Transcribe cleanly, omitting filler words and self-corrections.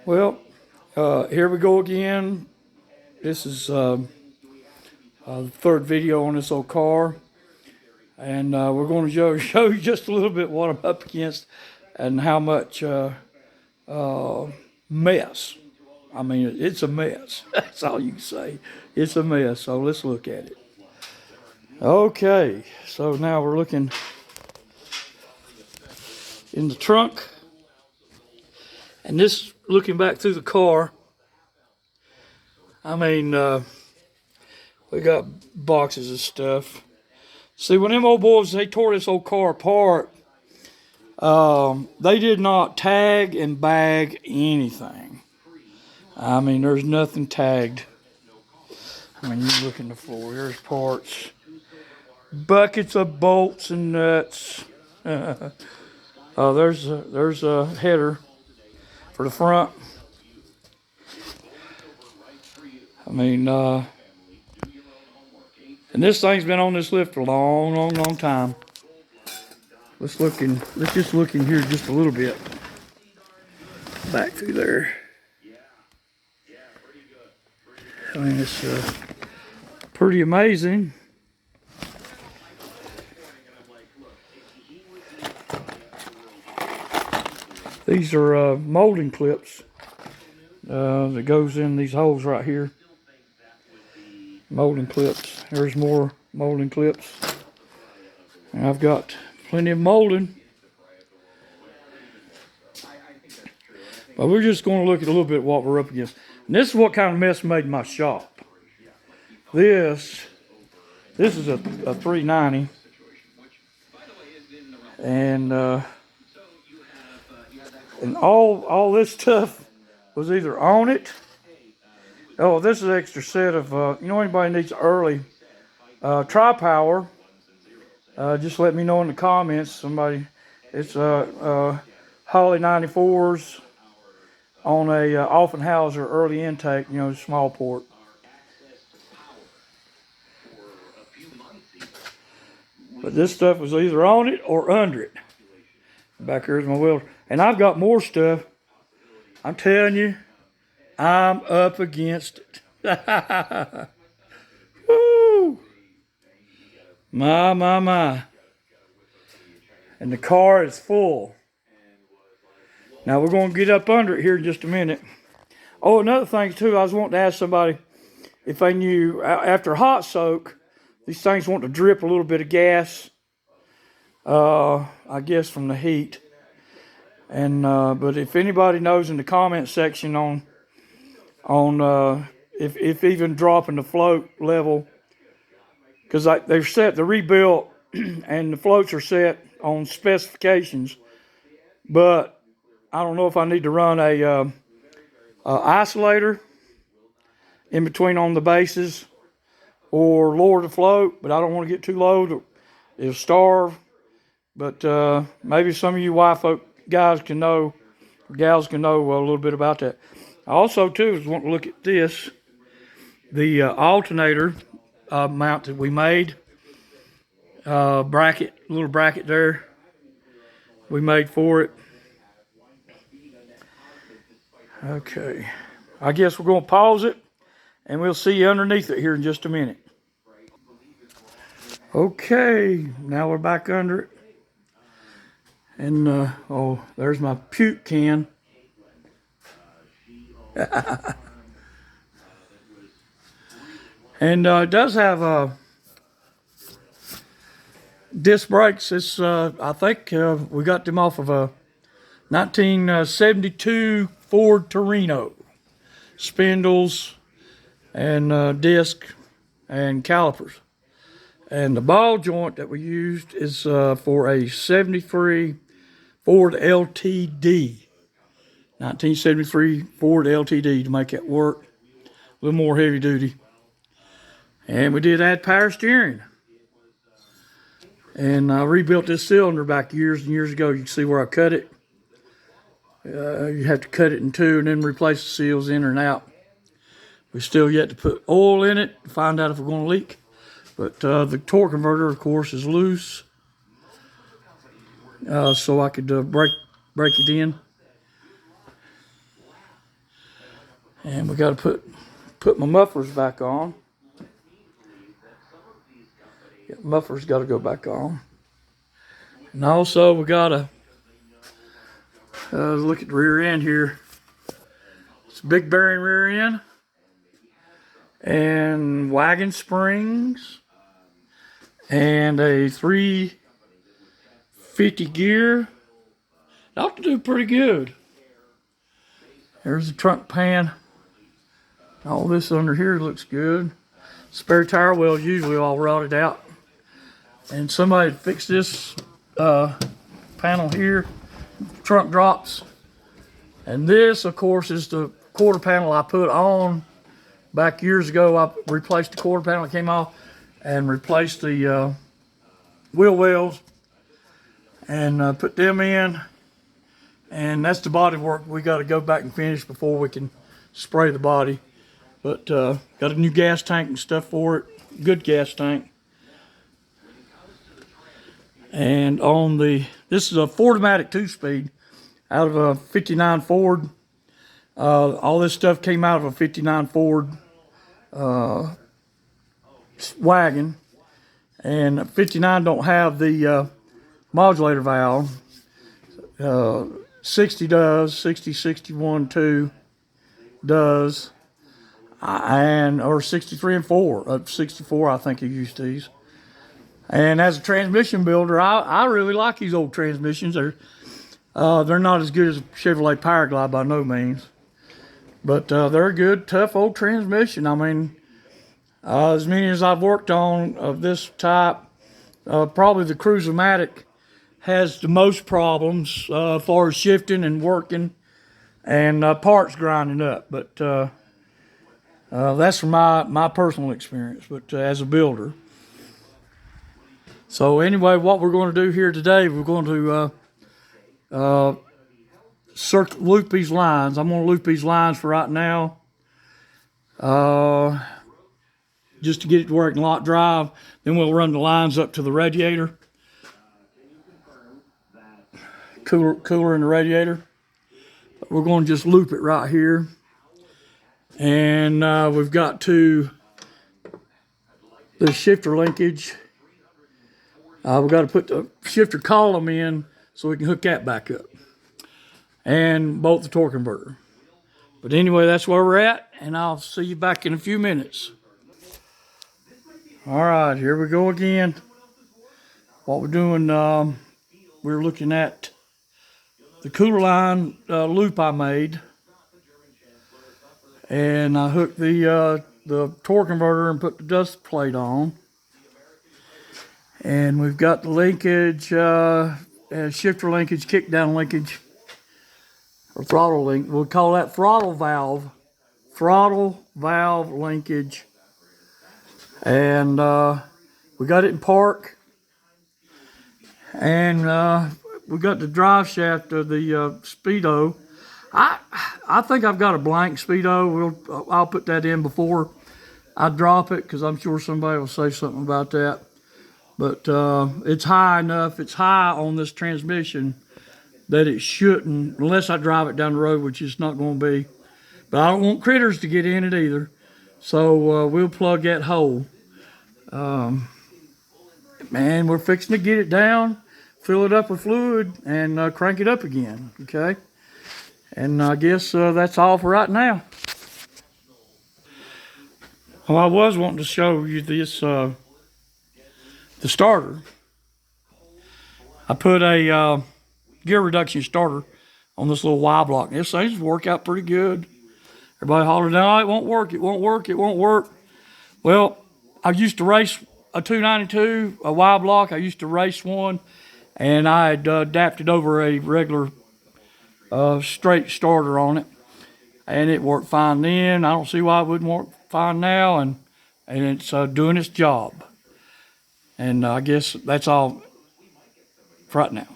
Well, here we go again. This is the third video on this old car. And we're going to show you just a little bit what I'm up against and how much mess. I mean, it's a mess. That's all you can say. It's a mess. So let's look at it. Okay, so now we're looking in the trunk. And this, looking back through the car, I mean, we got boxes of stuff. See, when them old boys, they tore this old car apart, they did not tag and bag anything. I mean, there's nothing tagged. I mean, you look in the floor, there's parts. Buckets of bolts and nuts. There's a header for the front. I mean, and this thing's been on this lift for a long time. Let's just look in here just a little bit. Back through there. I mean, it's pretty amazing. These are molding clips that goes in these holes right here. Molding clips. There's more molding clips. And I've got plenty of molding. But we're just going to look at a little bit what we're up against. And this is what kind of mess made my shop. This is a 390. And all this stuff was either on it. Oh, this is an extra set of, anybody needs early tri-power, just let me know in the comments. Somebody, it's Holly 94s on a Offenhauser early intake, small port. But this stuff was either on it or under it. Back here's my welder. And I've got more stuff. I'm telling you, I'm up against it. Woo! My. And the car is full. Now we're going to get up under it here in just a minute. Oh, another thing too, I was wanting to ask somebody if they knew after hot soak, these things want to drip a little bit of gas. I guess from the heat. And but if anybody knows in the comment section on if even dropping the float level, because they're set, the rebuilt, and the floats are set on specifications, but I don't know if I need to run a isolator in between on the bases or lower the float, but I don't want to get too low. It'll starve. But maybe some of you Y-folk guys can know, or gals can know a little bit about that. I also, too, want to look at this. The alternator mount that we made. Little bracket there. We made for it. Okay. I guess we're going to pause it, and we'll see you underneath it here in just a minute. Okay, now we're back under it. And, oh, there's my puke can. And it does have disc brakes. It's, I think we got them off of a 1972 Ford Torino. Spindles and disc and calipers. And the ball joint that we used is for a 73 Ford LTD. 1973 Ford LTD to make it work. A little more heavy duty. And we did add power steering. And I rebuilt this cylinder back years and years ago. You can see where I cut it. You have to cut it in two and then replace the seals in and out. We still yet to put oil in it to find out if we're going to leak. But the torque converter, of course, is loose. So I could break it in. And we got to put my mufflers back on. Yeah, mufflers got to go back on. And also we got to look at the rear end here. It's a big bearing rear end and wagon springs and a 350 gear. It ought to do pretty good. There's the trunk pan. All this under here looks good. Spare tire wheels usually all rotted out. And somebody fixed this panel here. Trunk drops. And this, of course, is the quarter panel I put on back years ago. I replaced the quarter panel that came off and replaced the wheel wells and put them in. And that's the body work we got to go back and finish before we can spray the body. But got a new gas tank and stuff for it. Good gas tank. And on this is a Ford-O-Matic 2-speed out of a 59 Ford. All this stuff came out of a 59 Ford wagon. And 59 don't have the modulator valve. 60 does, 60, 61, 2 does. Or 63 and 4. 64, I think he used these. And as a transmission builder, I really like these old transmissions. They're not as good as a Chevrolet Powerglide by no means. But they're a good, tough old transmission. I mean, as many as I've worked on of this type, probably the Cruiser-Matic has the most problems as far as shifting and working and parts grinding up. But that's from my personal experience, but as a builder. So anyway, what we're going to do here today, we're going to loop these lines. I'm going to loop these lines for right now, just to get it to where it can lock drive. Then we'll run the lines up to the radiator, cooler in the radiator. But we're going to just loop it right here. And we've got the shifter linkage. We've got to put the shifter column in so we can hook that back up. And bolt the torque converter. But anyway, that's where we're at, and I'll see you back in a few minutes. All right, here we go again. What we're doing, we're looking at the cooler line loop I made. And I hooked the torque converter and put the dust plate on. And we've got the linkage, shifter linkage, kick down linkage, or throttle link. We'll call that throttle valve linkage. And we got it in park. And we got the drive shaft of the Speedo. I think I've got a blank Speedo. I'll put that in before I drop it, because I'm sure somebody will say something about that. But it's high enough. It's high on this transmission that it shouldn't, unless I drive it down the road, which it's not going to be. But I don't want critters to get in it either. So we'll plug that hole. Man, we're fixing to get it down, fill it up with fluid, and crank it up again, okay? And I guess that's all for right now. Well, I was wanting to show you this, the starter. I put a gear reduction starter on this little Y block. This seems to work out pretty good. Everybody hollered, no, it won't work, it won't work, it won't work. Well, I used to race a 292, a Y block. I used to race one, and I had adapted over a regular straight starter on it, and it worked fine then. I don't see why it wouldn't work fine now, and it's doing its job. And I guess that's all for right now.